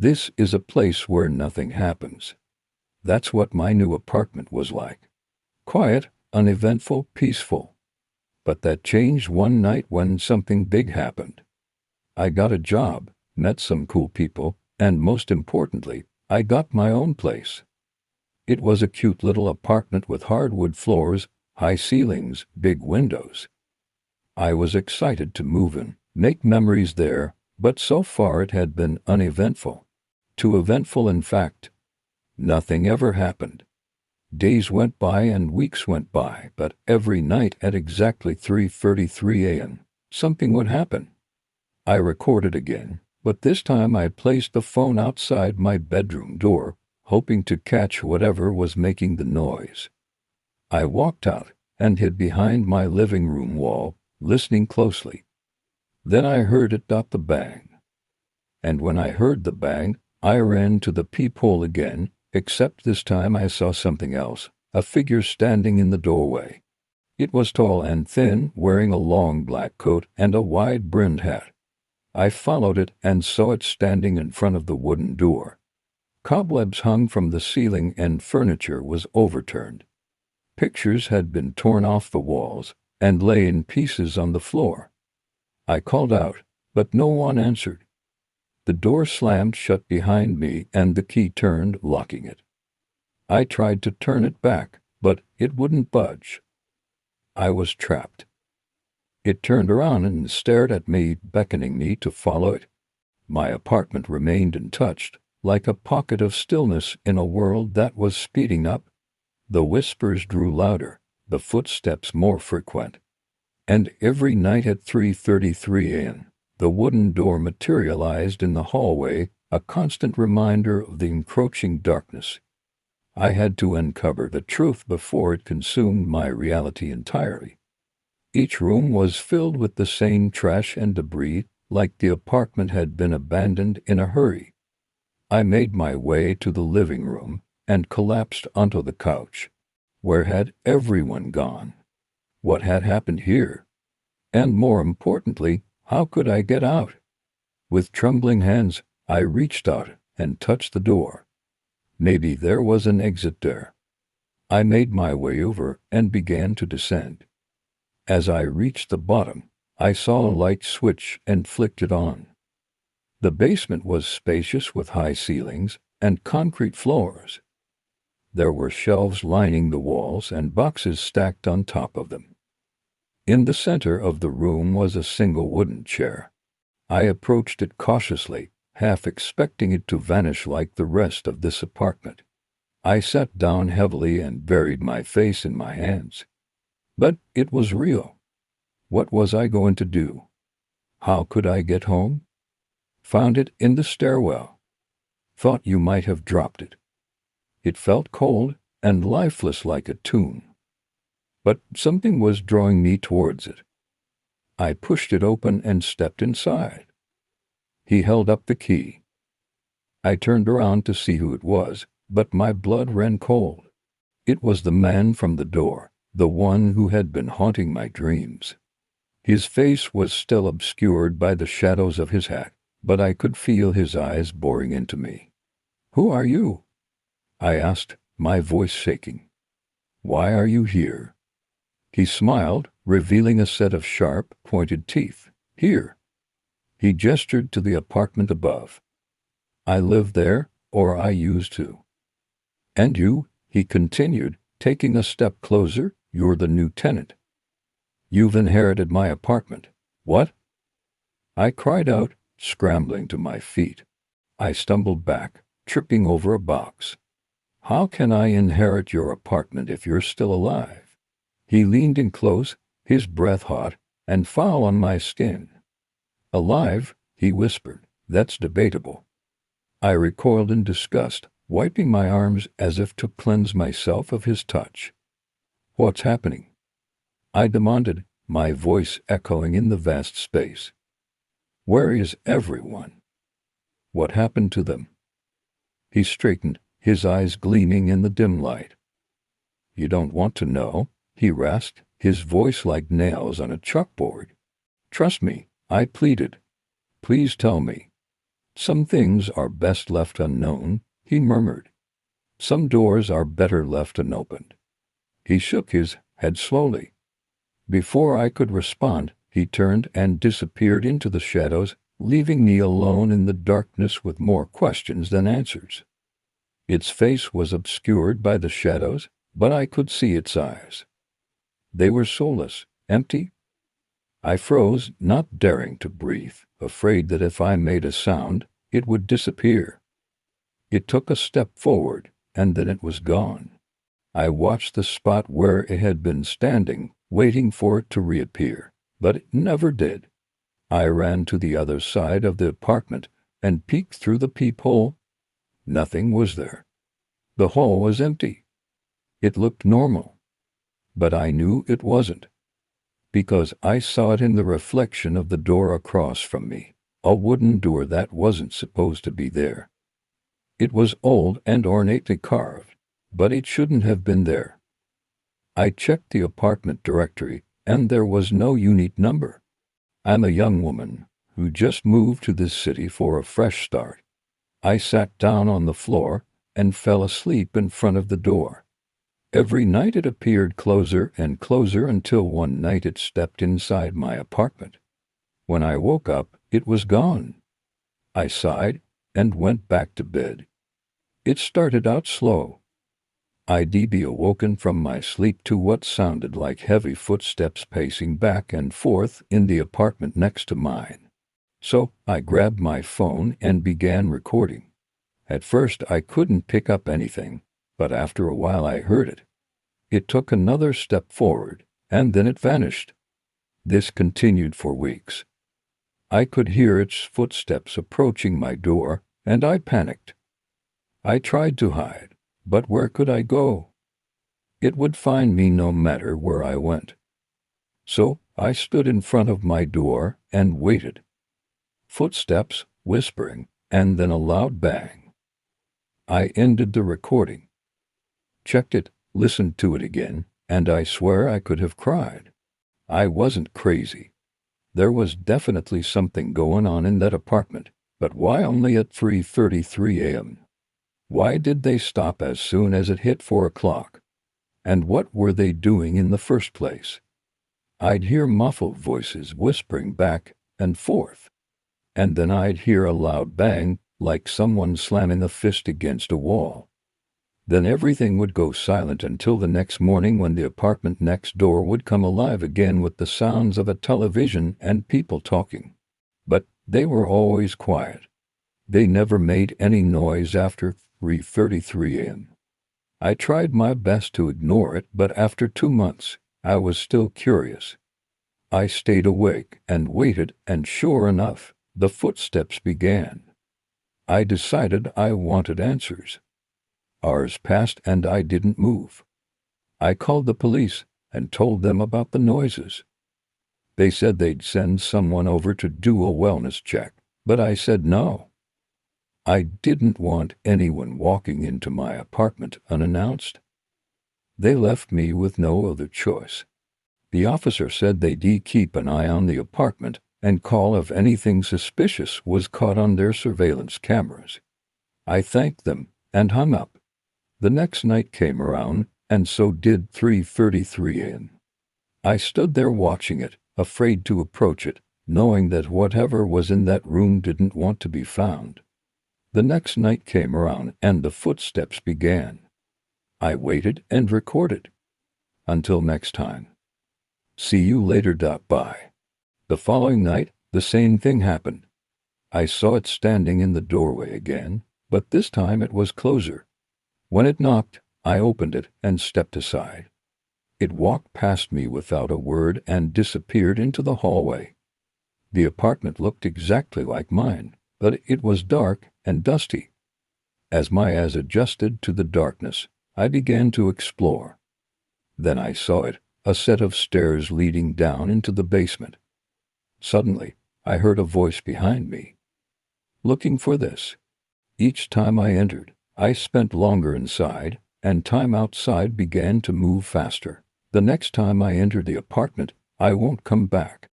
This is a place where nothing happens. That's what my new apartment was like. Quiet, uneventful, peaceful. But that changed one night when something big happened. I got a job, met some cool people, and most importantly, I got my own place. It was a cute little apartment with hardwood floors, high ceilings, big windows. I was excited to move in, make memories there, but so far it had been uneventful. Too eventful, in fact. Nothing ever happened. Days went by and weeks went by, but every night at exactly 3:33 a.m., something would happen. I recorded again, but this time I placed the phone outside my bedroom door, hoping to catch whatever was making the noise. I walked out and hid behind my living room wall, listening closely. Then I heard it dot the bang. And when I heard the bang, I ran to the peephole again, except this time I saw something else, a figure standing in the doorway. It was tall and thin, wearing a long black coat and a wide-brimmed hat. I followed it and saw it standing in front of the wooden door. Cobwebs hung from the ceiling and furniture was overturned. Pictures had been torn off the walls and lay in pieces on the floor. I called out, but no one answered. The door slammed shut behind me and the key turned, locking it. I tried to turn it back, but it wouldn't budge. I was trapped. It turned around and stared at me, beckoning me to follow it. My apartment remained untouched, like a pocket of stillness in a world that was speeding up. The whispers grew louder, the footsteps more frequent. And every night at 3:33 a.m., the wooden door materialized in the hallway, a constant reminder of the encroaching darkness. I had to uncover the truth before it consumed my reality entirely. Each room was filled with the same trash and debris, like the apartment had been abandoned in a hurry. I made my way to the living room and collapsed onto the couch. Where had everyone gone? What had happened here? And more importantly, how could I get out? With trembling hands, I reached out and touched the door. Maybe there was an exit there. I made my way over and began to descend. As I reached the bottom, I saw a light switch and flicked it on. The basement was spacious with high ceilings and concrete floors. There were shelves lining the walls and boxes stacked on top of them. In the center of the room was a single wooden chair. I approached it cautiously, half expecting it to vanish like the rest of this apartment. I sat down heavily and buried my face in my hands. But it was real. What was I going to do? How could I get home? Found it in the stairwell. Thought you might have dropped it. It felt cold and lifeless like a tomb. But something was drawing me towards it. I pushed it open and stepped inside. He held up the key. I turned around to see who it was, but my blood ran cold. It was the man from the door, the one who had been haunting my dreams. His face was still obscured by the shadows of his hat, but I could feel his eyes boring into me. "Who are you?" I asked, my voice shaking. "Why are you here?" He smiled, revealing a set of sharp, pointed teeth. "Here." He gestured to the apartment above. "I live there, or I used to." "And you," he continued, taking a step closer, "you're the new tenant. You've inherited my apartment." "What?" I cried out, scrambling to my feet. I stumbled back, tripping over a box. "How can I inherit your apartment if you're still alive?" He leaned in close, his breath hot and foul on my skin. "Alive?" he whispered. "That's debatable." I recoiled in disgust, wiping my arms as if to cleanse myself of his touch. "What's happening?" I demanded, my voice echoing in the vast space. "Where is everyone? What happened to them?" He straightened, his eyes gleaming in the dim light. "You don't want to know?" he rasped, his voice like nails on a chalkboard. "Trust me," I pleaded. "Please tell me." Some things are best left unknown, he murmured. Some doors are better left unopened. He shook his head slowly. Before I could respond, he turned and disappeared into the shadows, leaving me alone in the darkness with more questions than answers. Its face was obscured by the shadows, but I could see its eyes. They were soulless, empty. I froze, not daring to breathe, afraid that if I made a sound, it would disappear. It took a step forward, and then it was gone. I watched the spot where it had been standing, waiting for it to reappear, but it never did. I ran to the other side of the apartment and peeked through the peephole. Nothing was there. The hall was empty. It looked normal. But I knew it wasn't, because I saw it in the reflection of the door across from me, a wooden door that wasn't supposed to be there. It was old and ornately carved, but it shouldn't have been there. I checked the apartment directory, and there was no unit number. I'm a young woman who just moved to this city for a fresh start. I sat down on the floor and fell asleep in front of the door. Every night it appeared closer and closer until one night it stepped inside my apartment. When I woke up, it was gone. I sighed and went back to bed. It started out slow. I'd be awoken from my sleep to what sounded like heavy footsteps pacing back and forth in the apartment next to mine. So I grabbed my phone and began recording. At first I couldn't pick up anything, but after a while I heard it. It took another step forward, and then it vanished. This continued for weeks. I could hear its footsteps approaching my door, and I panicked. I tried to hide, but where could I go? It would find me no matter where I went. So I stood in front of my door and waited. Footsteps, whispering, and then a loud bang. I ended the recording, checked it, listened to it again, and I swear I could have cried. I wasn't crazy. There was definitely something going on in that apartment, but why only at 3:33 a.m.? Why did they stop as soon as it hit 4 o'clock? And what were they doing in the first place? I'd hear muffled voices whispering back and forth, and then I'd hear a loud bang, like someone slamming a fist against a wall. Then everything would go silent until the next morning, when the apartment next door would come alive again with the sounds of a television and people talking. But they were always quiet. They never made any noise after 3:33 a.m. I tried my best to ignore it, but after 2 months, I was still curious. I stayed awake and waited, and sure enough, the footsteps began. I decided I wanted answers. Hours passed and I didn't move. I called the police and told them about the noises. They said they'd send someone over to do a wellness check, but I said no. I didn't want anyone walking into my apartment unannounced. They left me with no other choice. The officer said they'd keep an eye on the apartment and call if anything suspicious was caught on their surveillance cameras. I thanked them and hung up. The next night came around, and so did 3:33 a.m. I stood there watching it, afraid to approach it, knowing that whatever was in that room didn't want to be found. The next night came around, and the footsteps began. I waited and recorded. Until next time. See you later. Bye. The following night, the same thing happened. I saw it standing in the doorway again, but this time it was closer. When it knocked, I opened it and stepped aside. It walked past me without a word and disappeared into the hallway. The apartment looked exactly like mine, but it was dark and dusty. As my eyes adjusted to the darkness, I began to explore. Then I saw it, a set of stairs leading down into the basement. Suddenly, I heard a voice behind me. Looking for this. Each time I entered, I spent longer inside, and time outside began to move faster. The next time I enter the apartment, I won't come back.